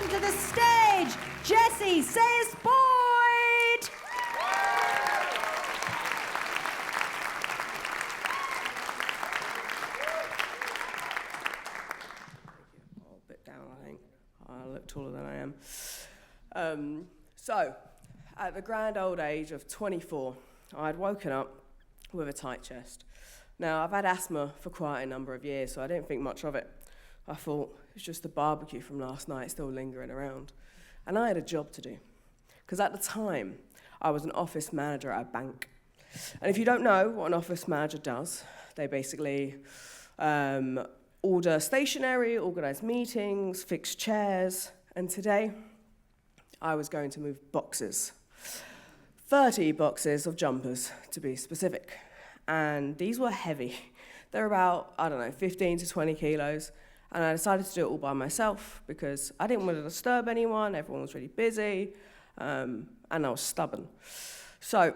welcome to the stage, Jessie, Sayce Boyd. A bit down, I think. I look taller than I am. So, at the grand old age of 24, I'd woken up with a tight chest. Now, I've had asthma for quite a number of years, so I didn't think much of it. I thought it was just the barbecue from last night still lingering around. And I had a job to do, because at the time, I was an office manager at a bank. And if you don't know what an office manager does, they basically order stationery, organise meetings, fix chairs, and today, I was going to move boxes. 30 boxes of jumpers, to be specific. And these were heavy. They're about, 15 to 20 kilos. And I decided to do it all by myself because I didn't want to disturb anyone, everyone was really busy, and I was stubborn. So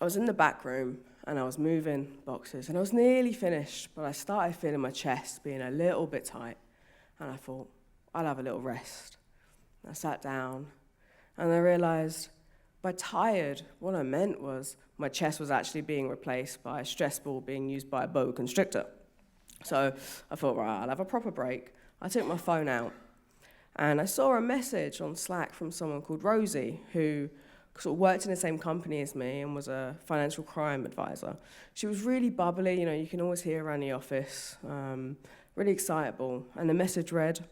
I was in the back room and I was moving boxes and I was nearly finished, but I started feeling my chest being a little bit tight. And I thought, I'll have a little rest. I sat down and I realized by tired, what I meant was my chest was actually being replaced by a stress ball being used by a boa constrictor. So I thought, right, I'll have a proper break. I took my phone out and I saw a message on Slack from someone called Rosie who sort of worked in the same company as me and was a financial crime advisor. She was really bubbly, you can always hear her around the office, really excitable. And the message read,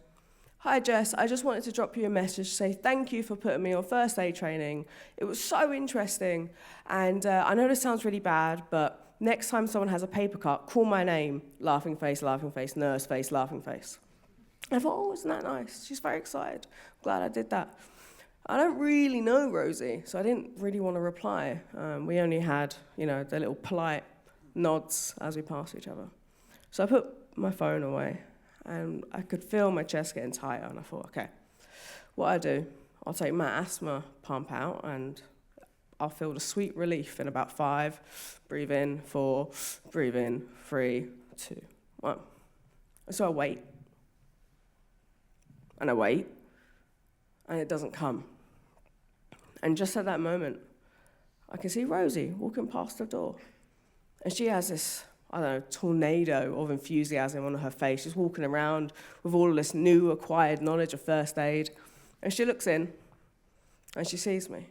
"Hi Jess, I just wanted to drop you a message to say thank you for putting me on first aid training. It was so interesting, and I know this sounds really bad, but next time someone has a paper cut, call my name, laughing face, nurse face, laughing face." I thought, oh, isn't that nice? She's very excited. Glad I did that. I don't really know Rosie, so I didn't really want to reply. We only had, the little polite nods as we passed each other. So I put my phone away. And I could feel my chest getting tighter, and I thought, okay, what I do, I'll take my asthma pump out, and I'll feel the sweet relief in about 5, breathe in, 4, breathe in, 3, 2, 1. And so I wait, and it doesn't come. And just at that moment, I can see Rosie walking past the door, and she has this tornado of enthusiasm on her face. She's walking around with all this new acquired knowledge of first aid. And she looks in, and she sees me.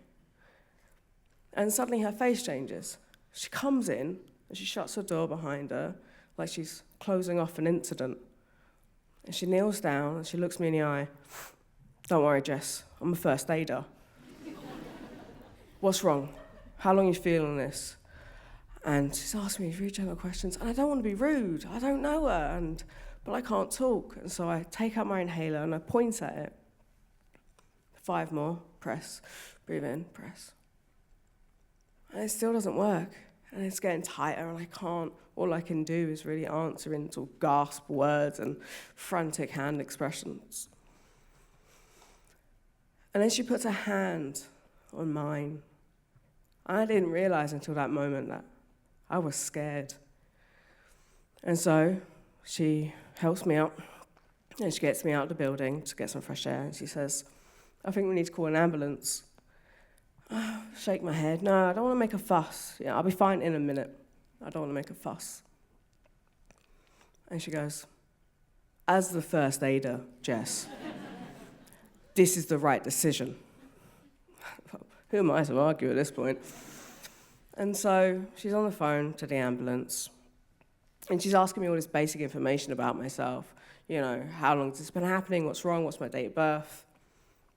And suddenly her face changes. She comes in, and she shuts her door behind her, like she's closing off an incident. And she kneels down, and she looks me in the eye. "Don't worry, Jess, I'm a first aider." "What's wrong? How long are you feeling this?" And she's asked me 3 general questions, and I don't want to be rude. I don't know her, but I can't talk. And so I take out my inhaler and I point at it. 5 more, press, breathe in, press. And it still doesn't work. And it's getting tighter, and I can't. All I can do is really answer in sort of gasp words and frantic hand expressions. And then she puts her hand on mine. And I didn't realize until that moment that I was scared. And so she helps me up, and she gets me out of the building to get some fresh air, and she says, "I think we need to call an ambulance." Shake my head. "No, I don't want to make a fuss. Yeah, I'll be fine in a minute. I don't want to make a fuss." And she goes, "As the first aider, Jess, this is the right decision." Who am I to argue at this point? And so she's on the phone to the ambulance, and she's asking me all this basic information about myself. How long has this been happening? What's wrong? What's my date of birth?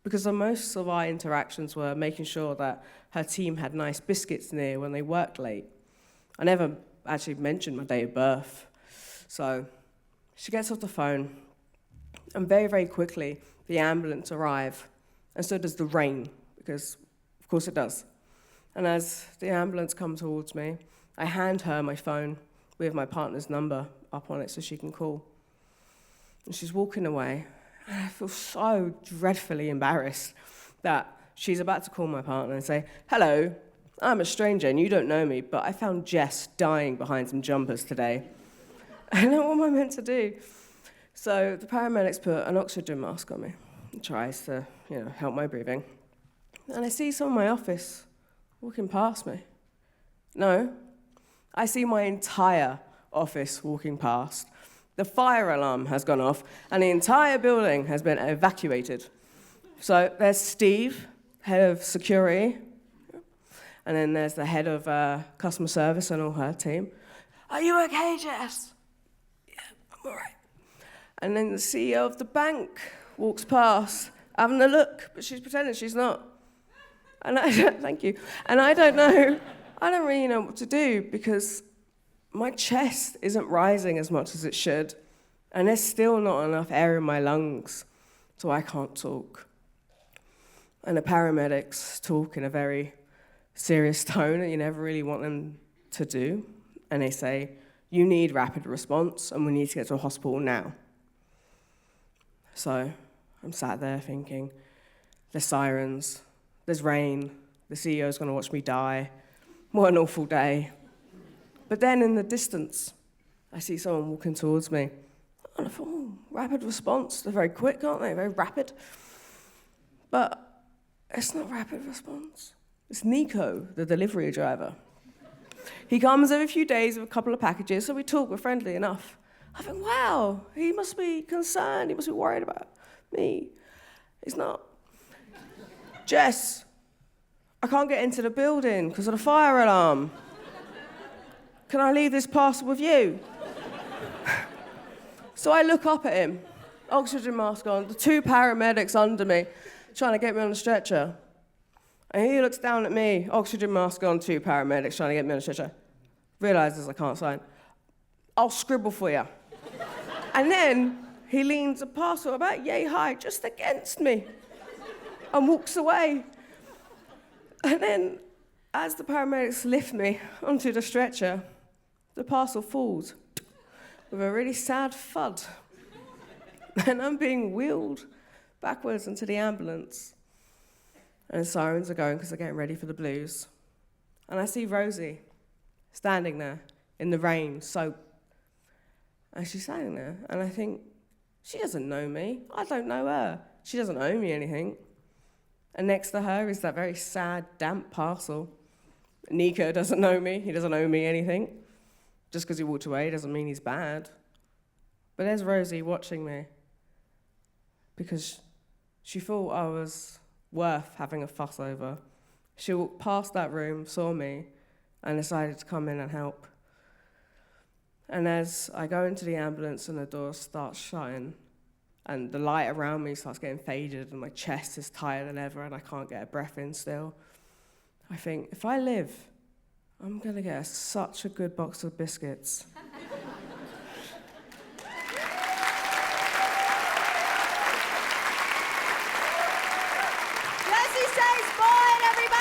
Because most of our interactions were making sure that her team had nice biscuits near when they worked late. I never actually mentioned my date of birth. So she gets off the phone, and very, very quickly, the ambulance arrives, and so does the rain, because of course it does. And as the ambulance comes towards me, I hand her my phone with my partner's number up on it so she can call. And she's walking away, and I feel so dreadfully embarrassed that she's about to call my partner and say, "Hello, I'm a stranger and you don't know me, but I found Jess dying behind some jumpers today." I don't know what am I meant to do. So the paramedics put an oxygen mask on me, tries to, help my breathing. And I see someone in my office walking past me. No, I see my entire office walking past. The fire alarm has gone off, and the entire building has been evacuated. So there's Steve, head of security, and then there's the head of customer service and all her team. Are you okay, Jess? Yeah, I'm all right. And then the CEO of the bank walks past, having a look, but she's pretending she's not. And thank you. And I don't really know what to do because my chest isn't rising as much as it should, and there's still not enough air in my lungs, so I can't talk. And the paramedics talk in a very serious tone that you never really want them to do, and they say, you need rapid response, and we need to get to a hospital now. So I'm sat there thinking, there's sirens, there's rain, the CEO's going to watch me die. What an awful day. But then in the distance, I see someone walking towards me. And I thought, rapid response. They're very quick, aren't they? Very rapid. But it's not rapid response. It's Nico, the delivery driver. He comes every few days with a couple of packages, so we talk, we're friendly enough. I think, wow, he must be concerned, he must be worried about me. He's not. Jess, I can't get into the building because of the fire alarm. Can I leave this parcel with you? So I look up at him, oxygen mask on, the two paramedics under me, trying to get me on the stretcher. And he looks down at me, oxygen mask on, two paramedics trying to get me on the stretcher. Realizes I can't sign. I'll scribble for you. And then he leans a parcel about yay high just against me and walks away. And then as the paramedics lift me onto the stretcher, the parcel falls with a really sad thud. And I'm being wheeled backwards into the ambulance. And the sirens are going because they're getting ready for the blues. And I see Rosie standing there in the rain, soaked. And she's standing there, and I think, she doesn't know me. I don't know her. She doesn't owe me anything. And next to her is that very sad, damp parcel. Nico doesn't know me. He doesn't owe me anything. Just because he walked away doesn't mean he's bad. But there's Rosie watching me because she thought I was worth having a fuss over. She walked past that room, saw me, and decided to come in and help. And as I go into the ambulance and the door starts shutting, and the light around me starts getting faded, and my chest is tighter than ever, and I can't get a breath in still, I think, if I live, I'm going to get such a good box of biscuits. Jessie Sayce, boy, everybody!